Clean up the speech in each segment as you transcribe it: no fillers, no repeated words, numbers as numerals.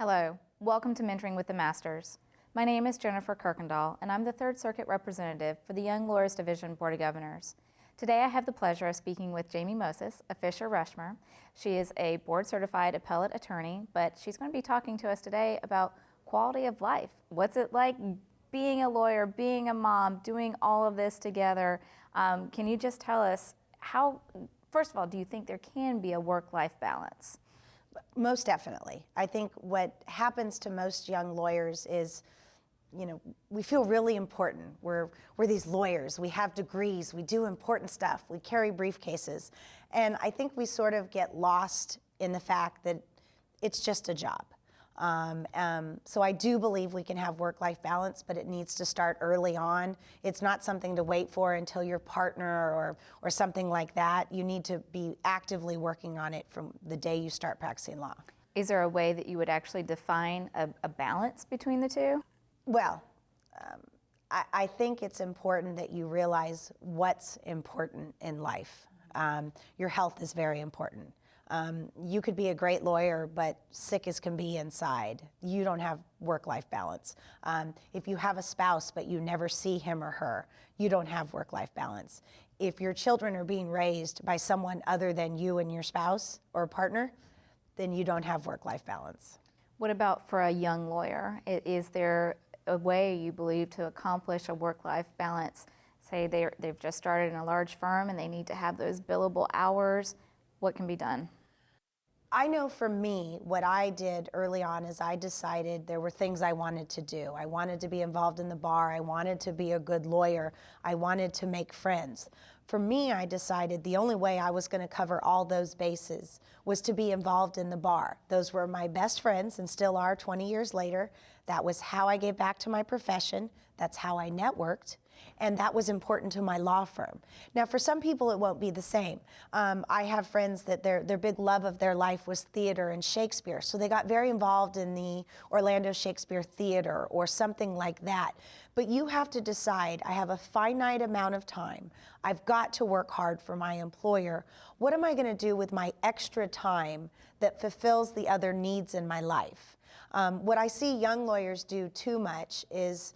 Hello, welcome to Mentoring with the Masters. My name is Jennifer Kuyrkendall, and I'm the Third Circuit Representative for the Young Lawyers Division Board of Governors. Today I have the pleasure of speaking with Jamie Moses, a Fisher Rushmer. She is a board-certified appellate attorney, but she's going to be talking to us today about quality of life. What's it like being a lawyer, being a mom, doing all of this together? Can you just tell us how, first of all, do you think there can be a work-life balance? Most definitely. I think what happens to most young lawyers is, we feel really important. We're these lawyers. We have degrees. We do important stuff. We carry briefcases. And I think we sort of get lost in the fact that it's just a job. So I do believe we can have work-life balance, but it needs to start early on. It's not something to wait for until your partner or something like that. You need to be actively working on it from the day you start practicing law. Is there a way that you would actually define a balance between the two? Well, I think it's important that you realize what's important in life. Your health is very important. You could be a great lawyer, but sick as can be inside. You don't have work-life balance. If you have a spouse, but you never see him or her, you don't have work-life balance. If your children are being raised by someone other than you and your spouse or partner, then you don't have work-life balance. What about for a young lawyer? Is there a way you believe to accomplish a work-life balance? Say they've just started in a large firm and they need to have those billable hours. What can be done? I know for me, what I did early on is I decided there were things I wanted to do. I wanted to be involved in the bar. I wanted to be a good lawyer. I wanted to make friends. For me, I decided the only way I was going to cover all those bases was to be involved in the bar. Those were my best friends and still are 20 years later. That was how I gave back to my profession. That's how I networked. And that was important to my law firm. Now, for some people, it won't be the same. I have friends that their big love of their life was theater and Shakespeare, so they got very involved in the Orlando Shakespeare Theater or something like that. But you have to decide, I have a finite amount of time. I've got to work hard for my employer. What am I going to do with my extra time that fulfills the other needs in my life? What I see young lawyers do too much is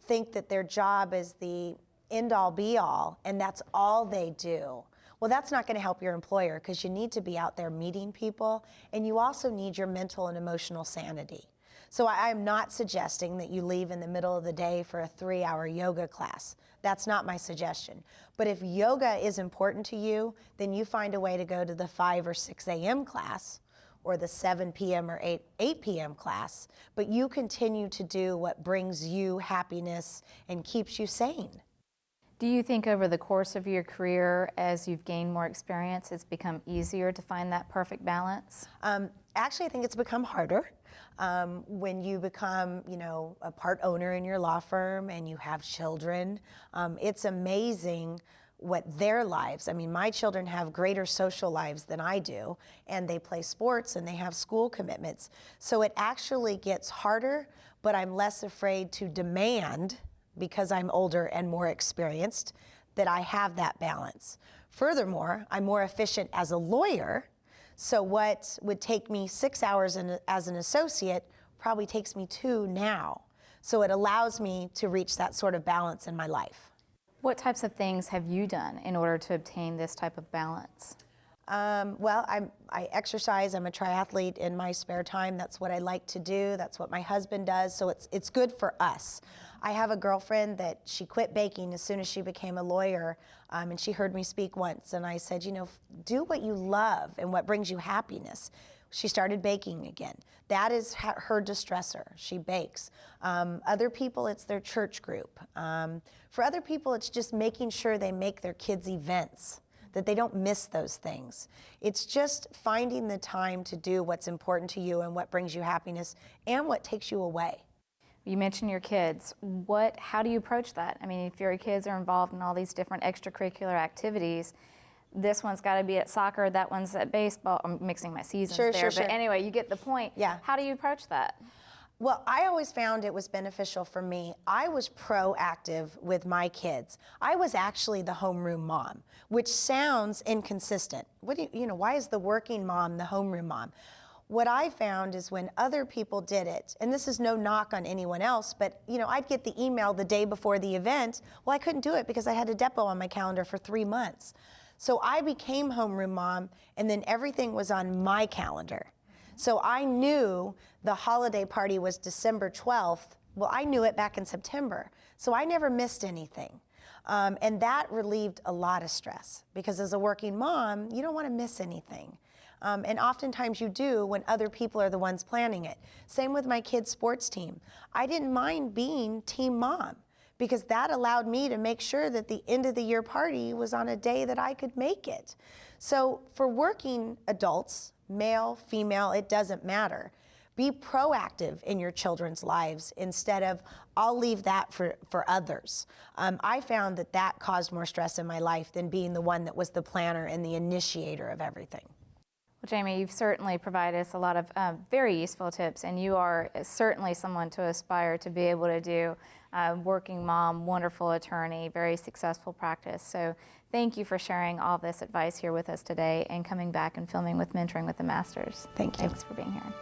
think that their job is the end-all be-all, and that's all they do. Well, that's not going to help your employer because you need to be out there meeting people, and you also need your mental and emotional sanity. So I'm not suggesting that you leave in the middle of the day for a 3-hour yoga class. That's not my suggestion. But if yoga is important to you, then you find a way to go to the 5 or 6 a.m. class, or the 7 p.m. or 8 p.m. class, but you continue to do what brings you happiness and keeps you sane. Do you think over the course of your career, as you've gained more experience, it's become easier to find that perfect balance? Actually, I think it's become harder. When you become, a part owner in your law firm and you have children, it's amazing what their lives, my children have greater social lives than I do, and they play sports and they have school commitments. So it actually gets harder, but I'm less afraid to demand, because I'm older and more experienced, that I have that balance. Furthermore, I'm more efficient as a lawyer, so what would take me 6 hours as an associate probably takes me 2 now. So it allows me to reach that sort of balance in my life. What types of things have you done in order to obtain this type of balance? Well, I exercise. I'm a triathlete in my spare time. That's what I like to do. That's what my husband does. So it's good for us. I have a girlfriend that she quit baking as soon as she became a lawyer, and she heard me speak once. And I said, do what you love and what brings you happiness. She started baking again. That is her distressor. She bakes. Other people, it's their church group. For other people, it's just making sure they make their kids' events, that they don't miss those things. It's just finding the time to do what's important to you and what brings you happiness and what takes you away. You mentioned your kids. How do you approach that? If your kids are involved in all these different extracurricular activities, this one's got to be at soccer, that one's at baseball. I'm mixing my seasons there, but anyway, you get the point. Yeah. How do you approach that? Well, I always found it was beneficial for me. I was proactive with my kids. I was actually the homeroom mom, which sounds inconsistent. Why is the working mom the homeroom mom? what I found is when other people did it, and this is no knock on anyone else, but I'd get the email the day before the event. Well, I couldn't do it because I had a depot on my calendar for 3 months. So I became homeroom mom, and then everything was on my calendar. So I knew the holiday party was December 12th. Well, I knew it back in September. So I never missed anything. And that relieved a lot of stress, because as a working mom, you don't want to miss anything. And oftentimes you do when other people are the ones planning it. Same with my kids' sports team. I didn't mind being team mom, because that allowed me to make sure that the end of the year party was on a day that I could make it. So for working adults, male, female, it doesn't matter. Be proactive in your children's lives instead of, I'll leave that for others. I found that that caused more stress in my life than being the one that was the planner and the initiator of everything. Well, Jamie, you've certainly provided us a lot of very useful tips, and you are certainly someone to aspire to be able to do. Working mom, wonderful attorney, very successful practice. So thank you for sharing all this advice here with us today and coming back and filming with Mentoring with the Masters. Thank you. Thanks for being here.